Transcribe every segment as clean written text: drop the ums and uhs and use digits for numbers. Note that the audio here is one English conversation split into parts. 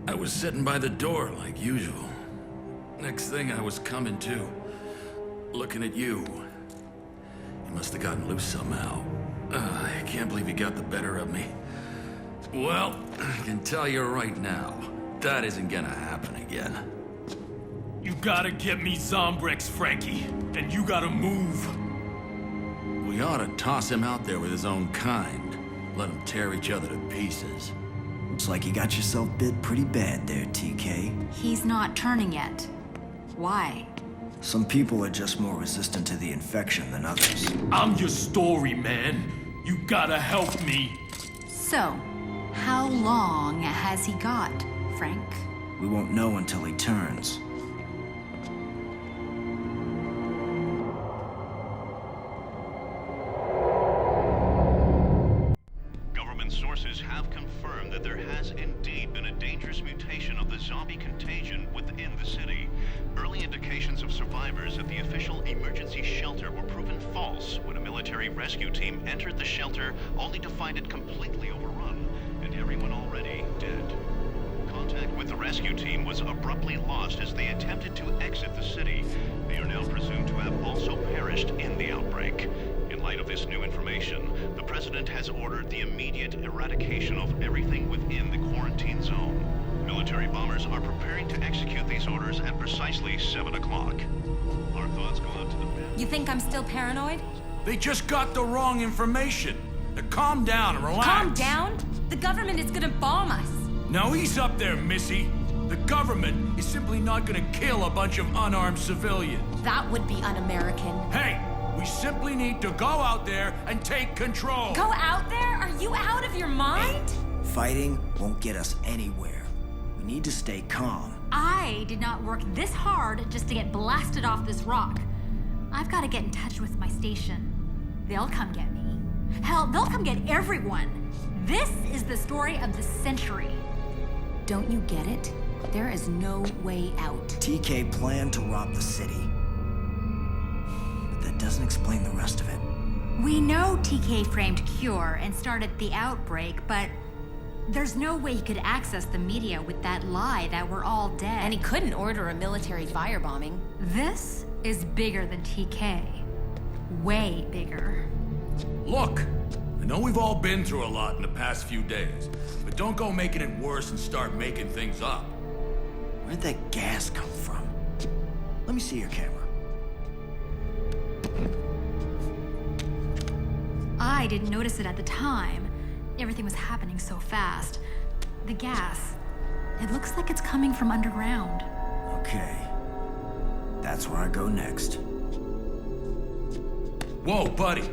I was sitting by the door like usual. Next thing I was coming to, looking at you. You must have gotten loose somehow. I can't believe you got the better of me. Well, I can tell you right now, that isn't gonna happen again. You gotta get me Zombrex, Frankie, and you gotta move. We ought to toss him out there with his own kind. Let them tear each other to pieces. Looks like you got yourself bit pretty bad there, TK. He's not turning yet. Why? Some people are just more resistant to the infection than others. I'm your story, man. You gotta help me. So, how long has he got, Frank? We won't know until he turns. Sources have confirmed that there has indeed been a dangerous mutation of the zombie contagion within the city. Early indications of survivors at the official emergency shelter were proven false when a military rescue team entered the shelter only to find it completely overrun and everyone already dead. Contact with the rescue team was abruptly lost as they attempted to exit the city. They are now presumed to have also perished in the outbreak. In light of this new information, the President has ordered the immediate eradication of everything within the quarantine zone. Military bombers are preparing to execute these orders at precisely 7 o'clock. Our thoughts go out to the men. You think I'm still paranoid? They just got the wrong information. Now calm down and relax. Calm down? The government is gonna bomb us. Now ease up there, Missy. The government is simply not gonna kill a bunch of unarmed civilians. That would be un-American. Hey, we simply need to go out there and take control. Go out there? Are you out of your mind? Fighting won't get us anywhere. We need to stay calm. I did not work this hard just to get blasted off this rock. I've got to get in touch with my station. They'll come get me. Hell, they'll come get everyone. This is the story of the century. Don't you get it? There is no way out. TK planned to rob the city. But that doesn't explain the rest of it. We know TK framed Cure and started the outbreak, but there's no way he could access the media with that lie that we're all dead. And he couldn't order a military firebombing. This is bigger than TK. Way bigger. Look, I know we've all been through a lot in the past few days, but don't go making it worse and start making things up. Where'd that gas come from? Let me see your camera. I didn't notice it at the time. Everything was happening so fast. The gas, it looks like it's coming from underground. Okay. That's where I go next. Whoa, buddy.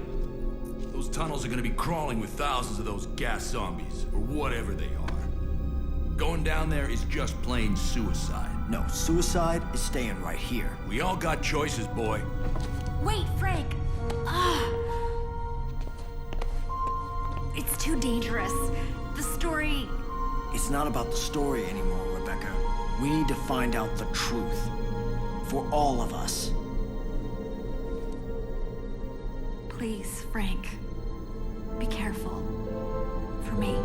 Those tunnels are gonna be crawling with thousands of those gas zombies, or whatever they are. Going down there is just plain suicide. No, suicide is staying right here. We all got choices, boy. Wait, Frank. It's too dangerous. The story... It's not about the story anymore, Rebecca. We need to find out the truth. For all of us. Please, Frank. Be careful. For me.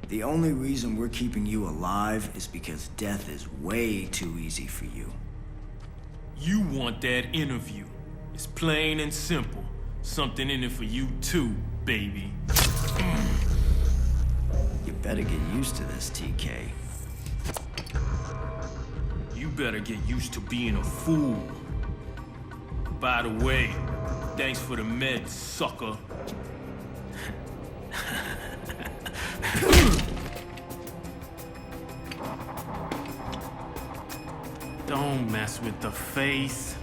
The only reason we're keeping you alive is because death is way too easy for you. You want that interview. It's plain and simple. Something in it for you too, baby. You better get used to this, TK. You better get used to being a fool. By the way, thanks for the meds, sucker. Don't mess with the face.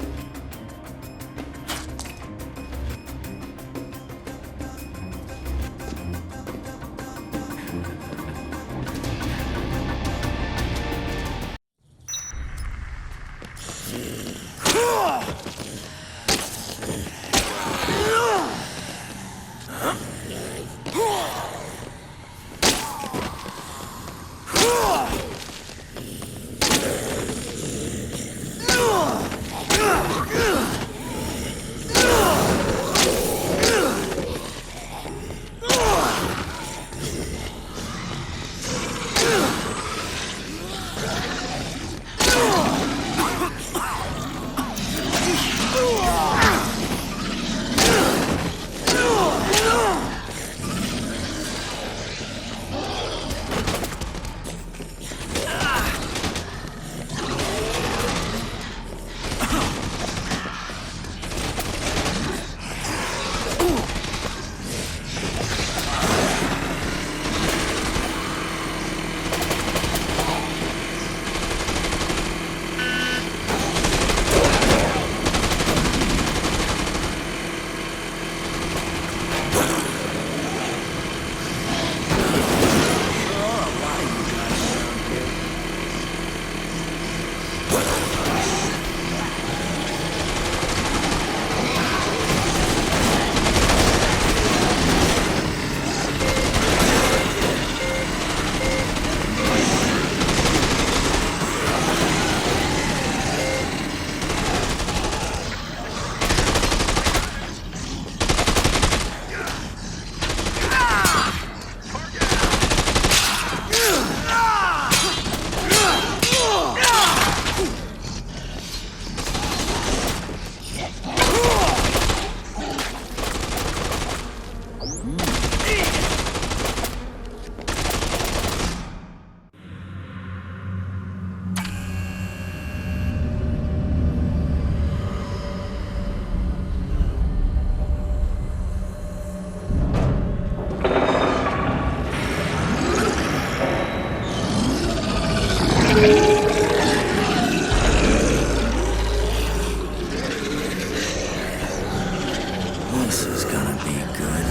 This is gonna be good.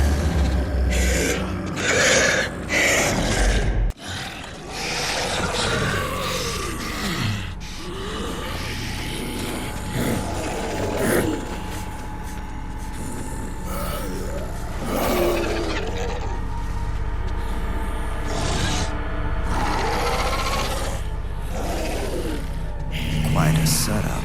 Quite a setup.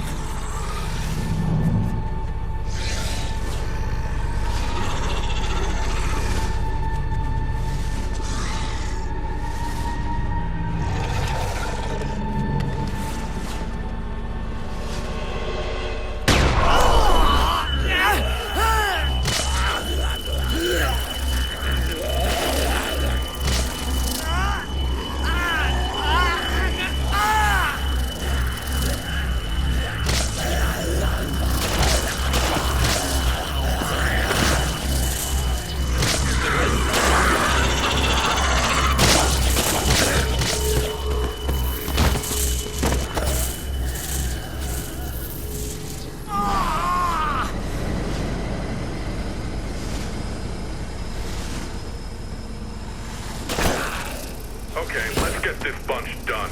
Okay, let's get this bunch done.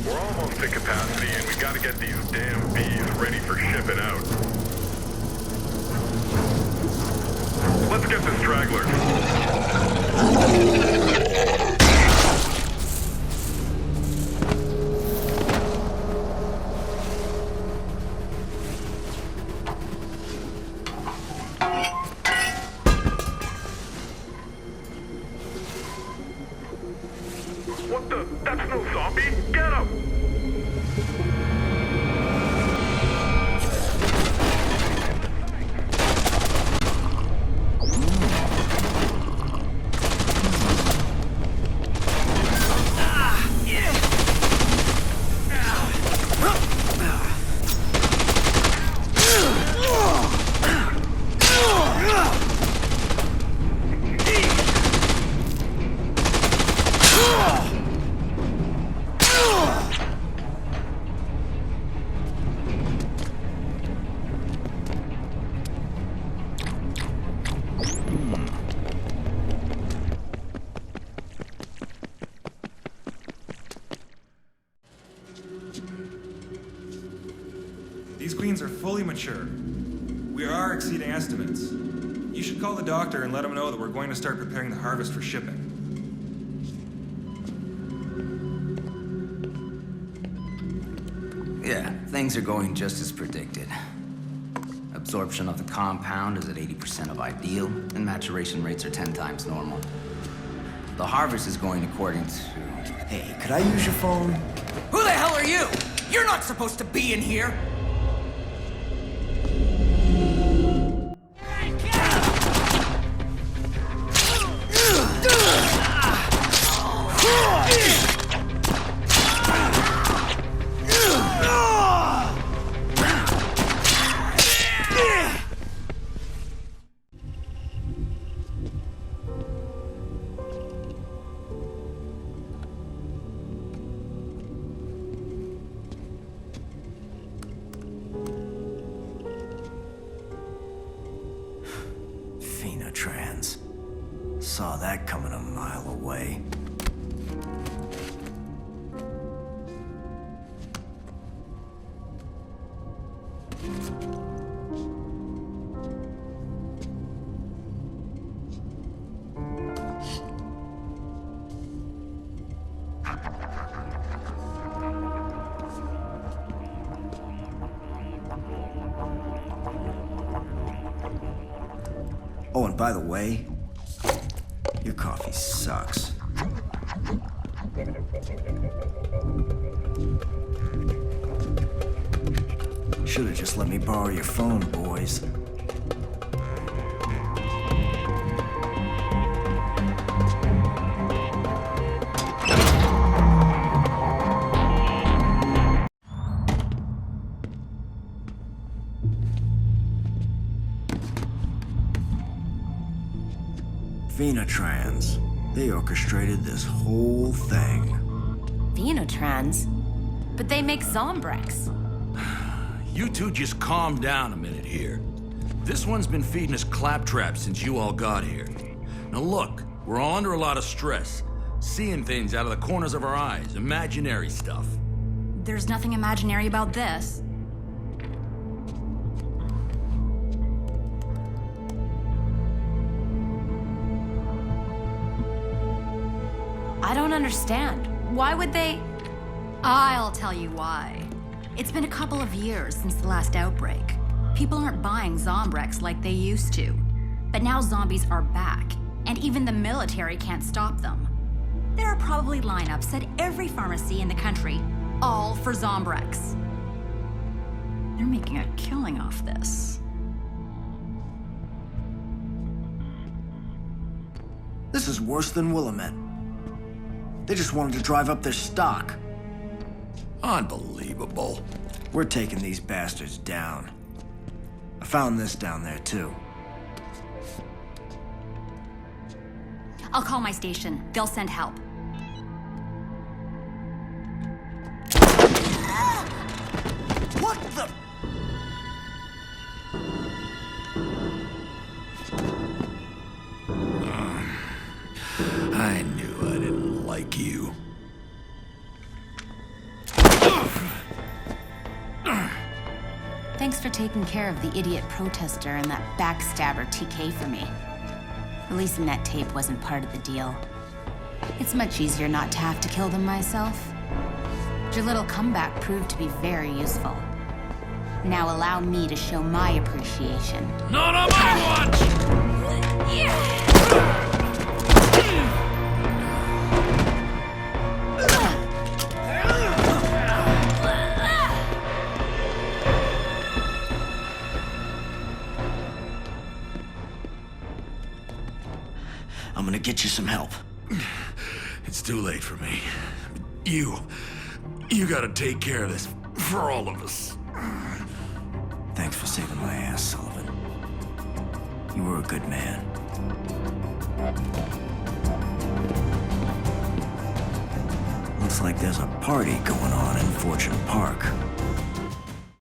We're almost at capacity, and we gotta get these damn bees ready for shipping out. Let's get the stragglers. What the? That's no zombie! Get him! These queens are fully mature. We are exceeding estimates. You should call the doctor and let him know that we're going to start preparing the harvest for shipping. Yeah, things are going just as predicted. Absorption of the compound is at 80% of ideal, and maturation rates are 10 times normal. The harvest is going according to... Hey, could I use your phone? Who the hell are you? You're not supposed to be in here! Trans. Saw that coming a mile away. Oh, and by the way, your coffee sucks. Should've just let me borrow your phone, boys. Trans. They orchestrated this whole thing. Trans? But they make Zombrex. You two just calm down a minute here. This one's been feeding us claptrap since you all got here. Now look, we're all under a lot of stress. Seeing things out of the corners of our eyes, imaginary stuff. There's nothing imaginary about this. I don't understand. Why would they... I'll tell you why. It's been a couple of years since the last outbreak. People aren't buying Zombrex like they used to. But now zombies are back, and even the military can't stop them. There are probably lineups at every pharmacy in the country, all for Zombrex. They're making a killing off this. This is worse than Willamette. They just wanted to drive up their stock. Unbelievable. We're taking these bastards down. I found this down there, too. I'll call my station. They'll send help. What the... I knew I didn't like you. Thanks for taking care of the idiot protester and that backstabber TK for me. Releasing that tape wasn't part of the deal. It's much easier not to have to kill them myself. Your little comeback proved to be very useful. Now allow me to show my appreciation. Not on my watch! I'm gonna get you some help. It's too late for me. You gotta take care of this for all of us. Thanks for saving my ass, Sullivan. You were a good man. Looks like there's a party going on in Fortune Park.